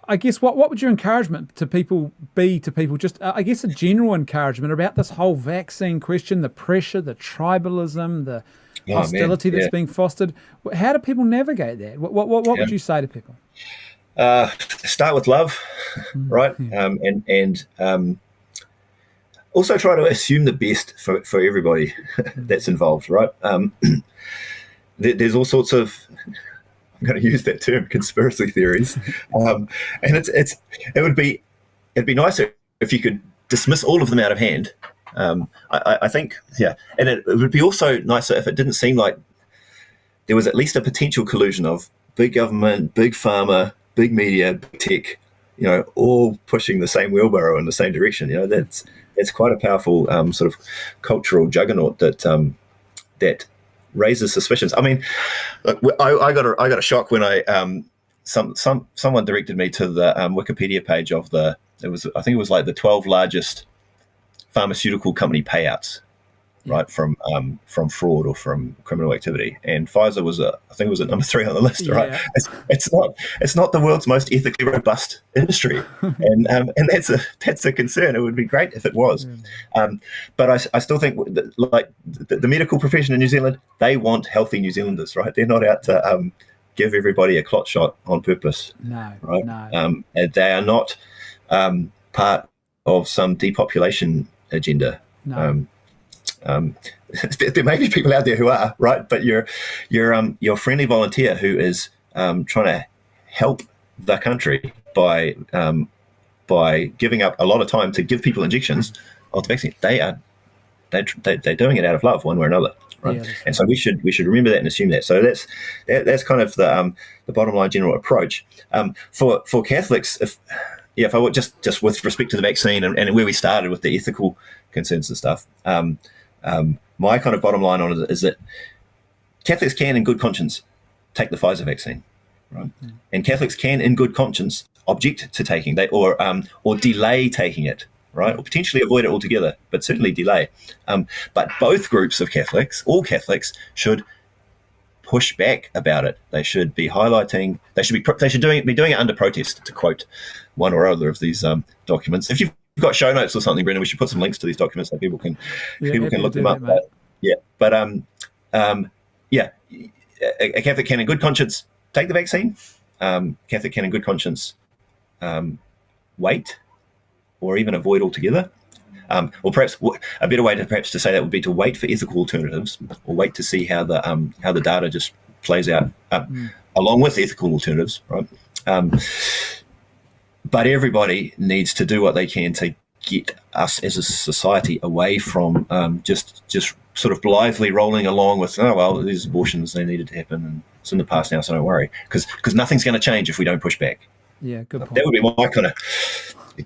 I guess what would your encouragement to people be to people? Just I guess a general encouragement about this whole vaccine question, the pressure, the tribalism, the hostility that's being fostered. How do people navigate that? What would you say to people? Start with love, right? And also try to assume the best for everybody that's involved, right? There's all sorts of, I'm going to use that term, conspiracy theories, and it'd be nicer if you could dismiss all of them out of hand. I think, and it would be also nicer if it didn't seem like there was at least a potential collusion of big government, big pharma, big media, big tech, all pushing the same wheelbarrow in the same direction. That's quite a powerful sort of cultural juggernaut that raises suspicions. I mean, look, I got a shock when someone directed me to the Wikipedia page of I think it was like the 12 largest pharmaceutical company payouts, right, from fraud or from criminal activity, and Pfizer was I think it was at number 3 on the list, right? It's not the world's most ethically robust industry, and that's a concern. It would be great if it was, but I still think that, like the medical profession in New Zealand, they want healthy New Zealanders, right? They're not out to give everybody a clot shot on purpose, right? No. And they are not part of some depopulation agenda. No. There may be people out there who are, right, but you're a friendly volunteer who is trying to help the country by giving up a lot of time to give people injections of the vaccine. They're doing it out of love, one way or another, right? And so we should remember that and assume that. So that's kind of the bottom line general approach. For Catholics, if I would just with respect to the vaccine and where we started with the ethical concerns and stuff, my kind of bottom line on it is that Catholics can, in good conscience, take the Pfizer vaccine, right? And Catholics can, in good conscience, object to taking that or delay taking it, right? Or potentially avoid it altogether, but certainly delay. But both groups of Catholics, all Catholics, should push back about it. They should be highlighting. They should be doing it under protest, to quote one or other of these documents. If you've got show notes or something, Brendan, we should put some links to these documents so people can look them up. A Catholic can, in good conscience, take the vaccine. Catholic can, in good conscience, wait or even avoid altogether. Or perhaps a better way to say that would be to wait for ethical alternatives, or wait to see how the data just plays out along with ethical alternatives, right? But everybody needs to do what they can to get us as a society away from just sort of blithely rolling along with, oh, well, these abortions, they needed to happen, and it's in the past now, so don't worry, because nothing's going to change if we don't push back. Yeah, good point. That would be my kind of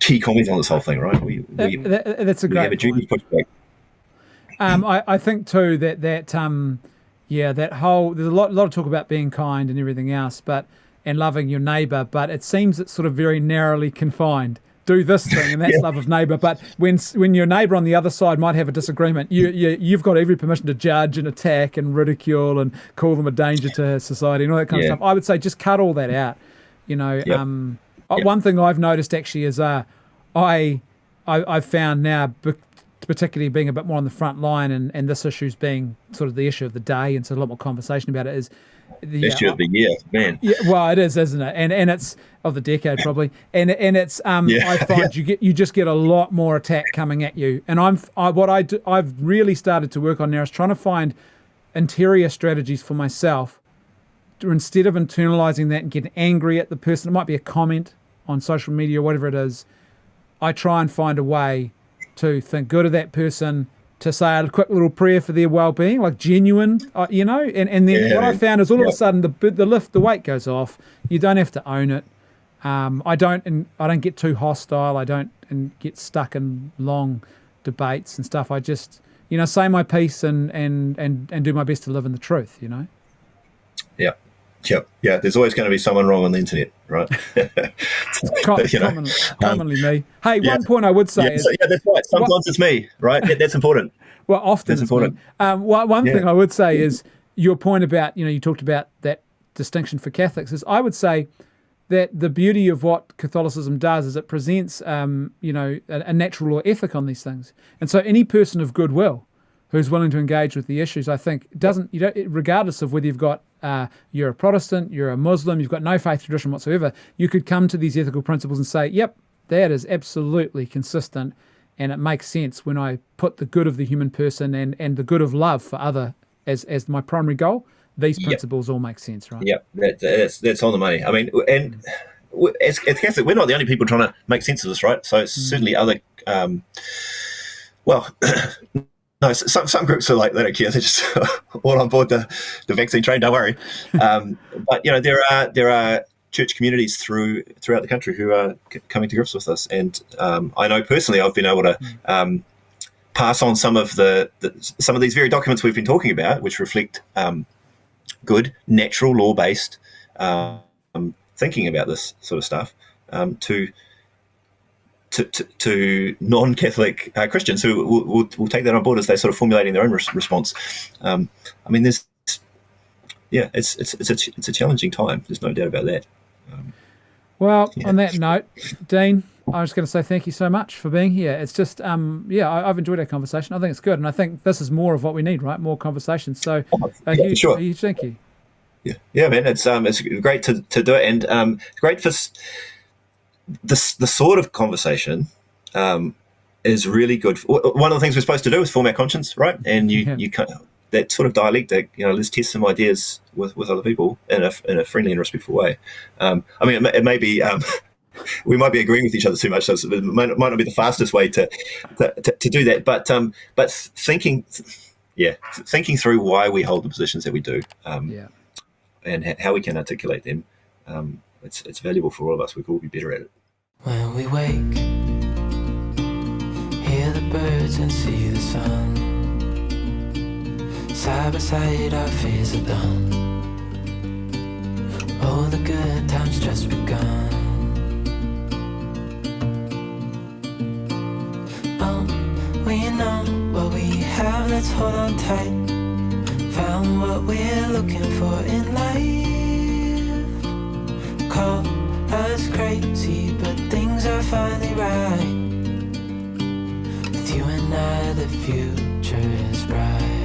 key comment on this whole thing, right? That's a great have a duty to push back. I think too that whole, there's a lot of talk about being kind and everything else, and loving your neighbour, but it seems it's sort of very narrowly confined. Do this thing, and that's love of neighbour. But when your neighbour on the other side might have a disagreement, you've got every permission to judge and attack and ridicule and call them a danger to society and all that kind of stuff. I would say just cut all that out. One thing I've noticed actually is I've found now, particularly being a bit more on the front line, and this issue's being sort of the issue of the day, and so a lot more conversation about it, is the issue of the year, man. Yeah, well, it is, isn't it? And it's of the decade probably, and it's I find you just get a lot more attack coming at you, and I've really started to work on now is trying to find interior strategies for myself, instead of internalizing that and getting angry at the person. It might be a comment on social media or whatever it is. I try and find a way to think good of that person, to say a quick little prayer for their well-being, like genuine, and then what I found is all of a sudden the weight goes off. You don't have to own it. I don't get too hostile. I don't get stuck in long debates and stuff. I just, say my piece and do my best to live in the truth, Yeah. Yep. Yeah. There's always going to be someone wrong on the internet, right? Commonly me. Hey, yeah. one point I would say is... Yeah, that's right. Sometimes it's me, right? That's important. Well, often that's it's important. Me. One thing I would say is your point about, you talked about that distinction for Catholics, is I would say that the beauty of what Catholicism does is it presents, a natural law ethic on these things. And so any person of goodwill who's willing to engage with the issues, I think, regardless of whether you've got, you're a Protestant, you're a Muslim, you've got no faith tradition whatsoever, you could come to these ethical principles and say, yep, that is absolutely consistent, and it makes sense when I put the good of the human person and the good of love for other as my primary goal. These principles all make sense, right? Yeah, that's on the money. I mean, and as Catholic, we're not the only people trying to make sense of this, right? So certainly other, no, some groups are like, they don't care. They're just all on board the vaccine train. Don't worry. But there are church communities throughout the country who are coming to grips with this, and I know personally I've been able to pass on some of some of these very documents we've been talking about, which reflect good natural law-based thinking about this sort of stuff to non-Catholic Christians who will take that on board as they're sort of formulating their own response. I mean, it's a challenging time. There's no doubt about that. On that note, Dean, I'm just going to say thank you so much for being here. It's just, I've enjoyed our conversation. I think it's good, and I think this is more of what we need, right? More conversations. So, a huge thank you. Yeah, man. It's great to do it, and great for the sort of conversation is really good. One of the things we're supposed to do is form our conscience, right? And you can't, that sort of dialectic, let's test some ideas with other people in a friendly and respectful way. I mean, it may be we might be agreeing with each other too much, so it might not be the fastest way to do that. But thinking through why we hold the positions that we do, and how we can articulate them, it's valuable for all of us. We could all be better at it. When we wake, hear the birds and see the sun. Side by side, our fears are done. Oh, the good times just begun. We know what we have, let's hold on tight. Found what we're looking for in life. Call us crazy, but things are finally right. With you and I, the future is bright.